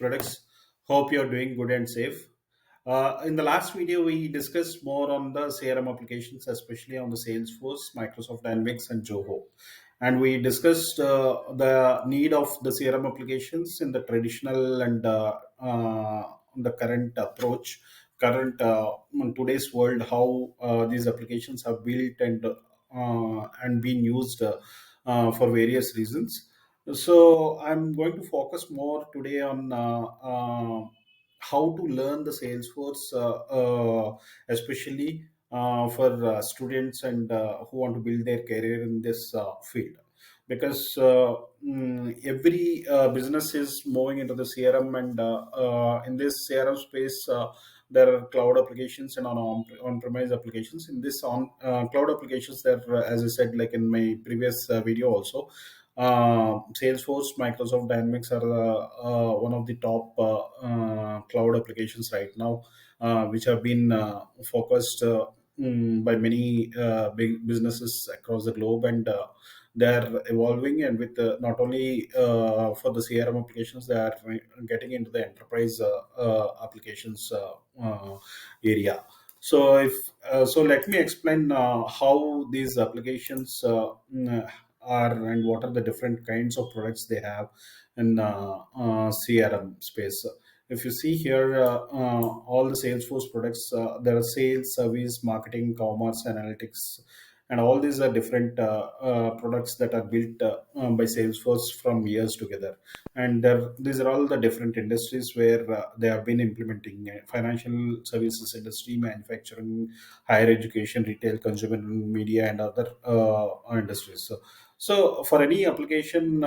NicheProducts. Hope you're doing good and safe. In the last video, we discussed more on the CRM applications, especially on the Salesforce, Microsoft Dynamics, and Zoho. And we discussed the need of the CRM applications in the traditional and the current approach, in today's world, how these applications are built and being used for various reasons. So I'm going to focus more today on how to learn the Salesforce, especially for students and who want to build their career in this field. Because every business is moving into the CRM, and in this CRM space, there are cloud applications and on-premise applications. In this on cloud applications, there, as I said, like in my previous video also, Salesforce, Microsoft Dynamics are one of the top cloud applications right now, which have been focused by many big businesses across the globe, and they are evolving. And with not only for the CRM applications, they are getting into the enterprise applications area. So if so, let me explain how these applications are and what are the different kinds of products they have in CRM space. If you see here, all the Salesforce products, there are sales, service, marketing, commerce, analytics, and all these are different products that are built by Salesforce from years together. And these are all the different industries where they have been implementing: financial services industry, manufacturing, higher education, retail, consumer media, and other industries. So for any application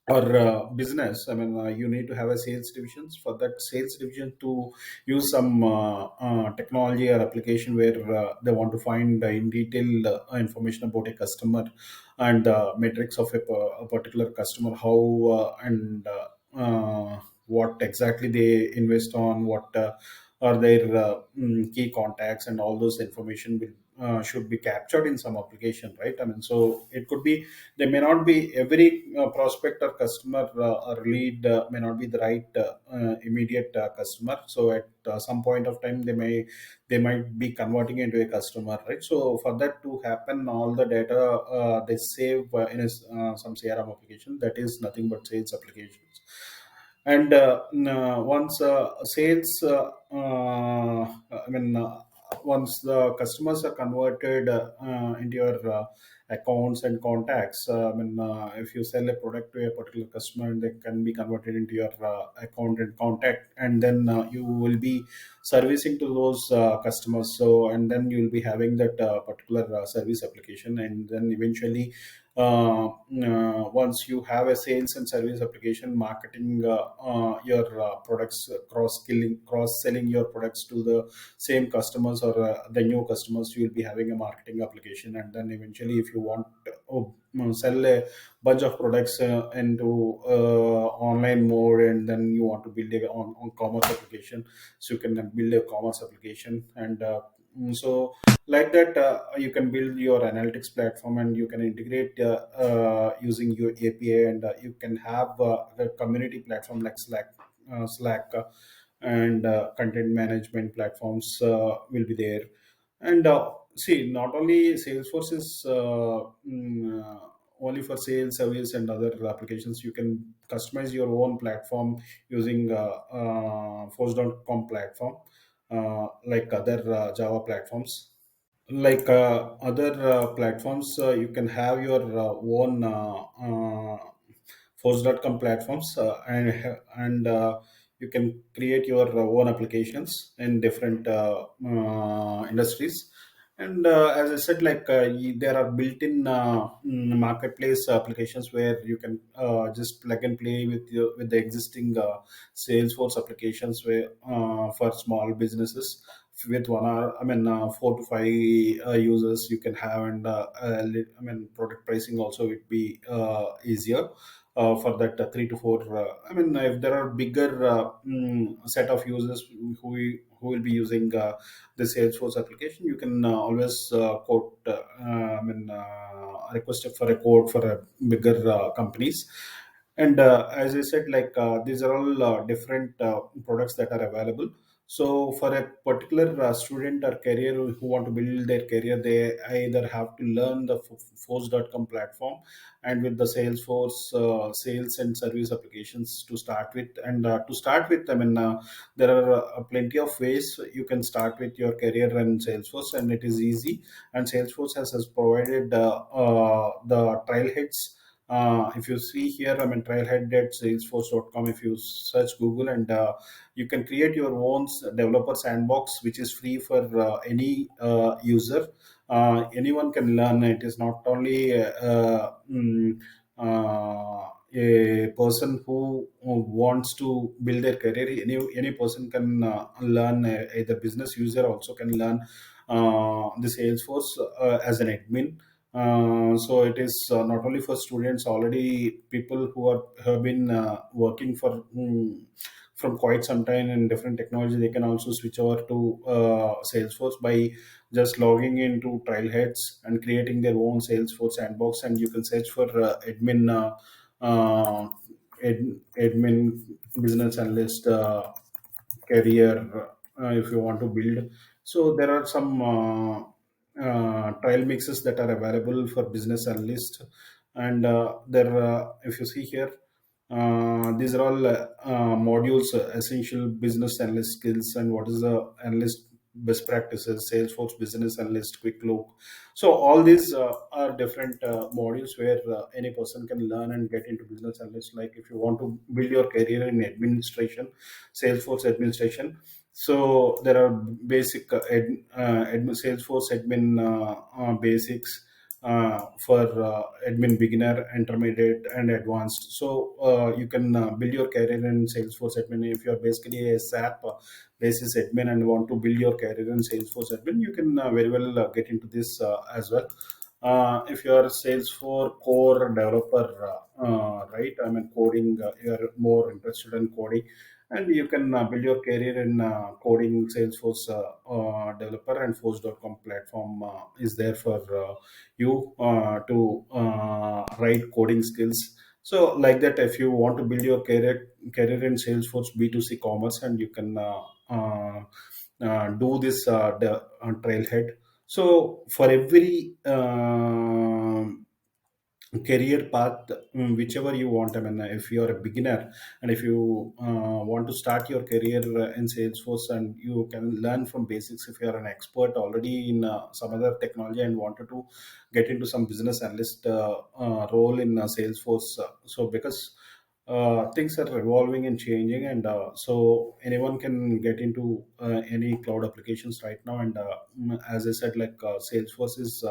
or business, I mean, you need to have a sales divisions. For that sales division to use some technology or application where they want to find in detail information about a customer and metrics of a particular customer, how what exactly they invest on, what are their key contacts, and all those information will should be captured in some application, right? I mean, so it could be, they may not be every prospect or customer or lead may not be the right immediate customer. So at some point of time, they might be converting into a customer, right? So for that to happen, all the data they save in some CRM application, that is nothing but sales applications. And once sales I mean once the customers are converted into your accounts and contacts, I mean, if you sell a product to a particular customer, they can be converted into your account and contact, and then you will be servicing to those customers. So and then you will be having that particular service application, and then eventually once you have a sales and service application, marketing your products, cross selling your products to the same customers or the new customers, you will be having a marketing application. And then eventually, if you want to sell a bunch of products into online mode, and then you want to build a on commerce application, so you can then build a commerce application. And so like that, you can build your analytics platform, and you can integrate using your API, and you can have a community platform like Slack, and content management platforms will be there. And see, not only Salesforce is only for sales, service, and other applications. You can customize your own platform using force.com platform, like other Java platforms. Like other platforms, you can have your own force.com platforms, and you can create your own applications in different industries. And as I said, like there are built-in marketplace applications where you can just plug and play with the existing Salesforce applications, where for small businesses with 1 hour, I mean, 4 to 5 users you can have. And I mean, product pricing also would be easier for that 3 to 4. I mean, if there are bigger set of users who will be using the Salesforce application, you can always quote, I mean, request for a quote for a bigger companies. And as I said, like these are all different products that are available. So for a particular student or career who want to build their career, they either have to learn the force.com platform, and with the Salesforce sales and service applications to start with. And to start with, I mean, there are plenty of ways you can start with your career in Salesforce, and it is easy. And Salesforce has provided the trailheads. If you see here, I mean, trailhead.salesforce.com. If you search Google, and you can create your own developer sandbox, which is free for any user. Anyone can learn. It is not only a person who wants to build their career. Any person can learn. Either business user also can learn the Salesforce as an admin. So it is not only for students. Already people who have been working for from quite some time in different technology, they can also switch over to Salesforce by just logging into Trailheads and creating their own Salesforce sandbox. And you can search for uh, admin, business analyst career, if you want to build. So there are some trial mixes that are available for business analyst. And there, if you see here, these are all modules, essential business analyst skills, and what is the analyst best practices, Salesforce business analyst, quick look. So all these are different modules where any person can learn and get into business analyst. Like if you want to build your career in administration, Salesforce administration. So there are basic Salesforce admin basics for admin beginner, intermediate, and advanced. So you can build your career in Salesforce admin. If you're basically a SAP basis admin and want to build your career in Salesforce admin, you can very well get into this as well. If you are a Salesforce core developer, right? I mean, coding, you're more interested in coding, and you can build your career in coding. Salesforce developer and force.com platform is there for you to write coding skills. So like that, if you want to build your career in Salesforce B2C commerce, and you can do this trailhead. So for every career path, whichever you want, I mean, if you are a beginner, and if you want to start your career in Salesforce, and you can learn from basics. If you are an expert already in some other technology and wanted to get into some business analyst role in Salesforce, so because things are evolving and changing, and so anyone can get into any cloud applications right now. And as I said, like Salesforce is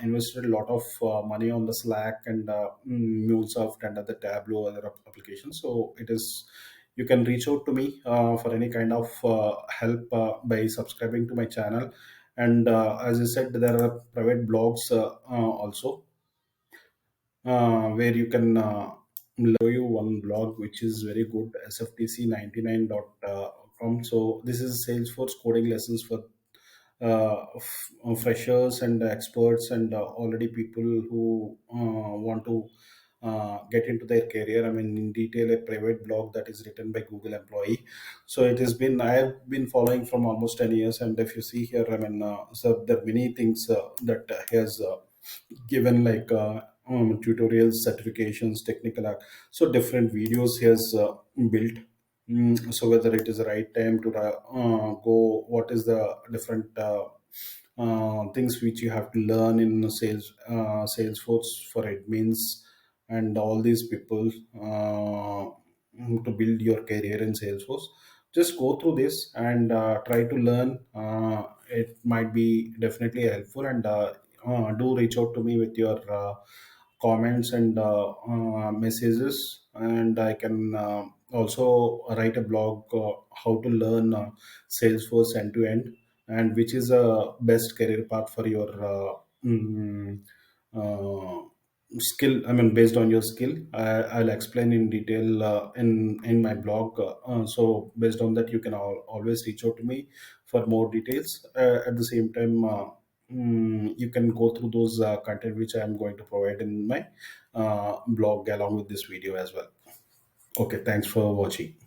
invested a lot of money on the Slack and MuleSoft and other Tableau, other applications. So it is, you can reach out to me for any kind of help by subscribing to my channel. And as I said, there are private blogs also, where you can show you one blog which is very good, sftc99.com. So this is Salesforce coding lessons for freshers and experts, and already people who want to get into their career. I mean, in detail, a private blog that is written by Google employee. So it has been, I have been following from almost 10 years. And if you see here, I mean, so there are many things that he has given, like tutorials, certifications, technical so different videos he has built. So whether it is the right time to go, what is the different things which you have to learn in Salesforce for admins and all these people to build your career in Salesforce. Just go through this and try to learn. It might be definitely helpful. And do reach out to me with your comments and messages, and I can also write a blog, how to learn Salesforce end to end, and which is a best career path for your uh, skill. I mean, based on your skill, I'll explain in detail in my blog. So based on that, you can always reach out to me for more details. At the same time, you can go through those content which I am going to provide in my blog along with this video as well. Okay, thanks for watching.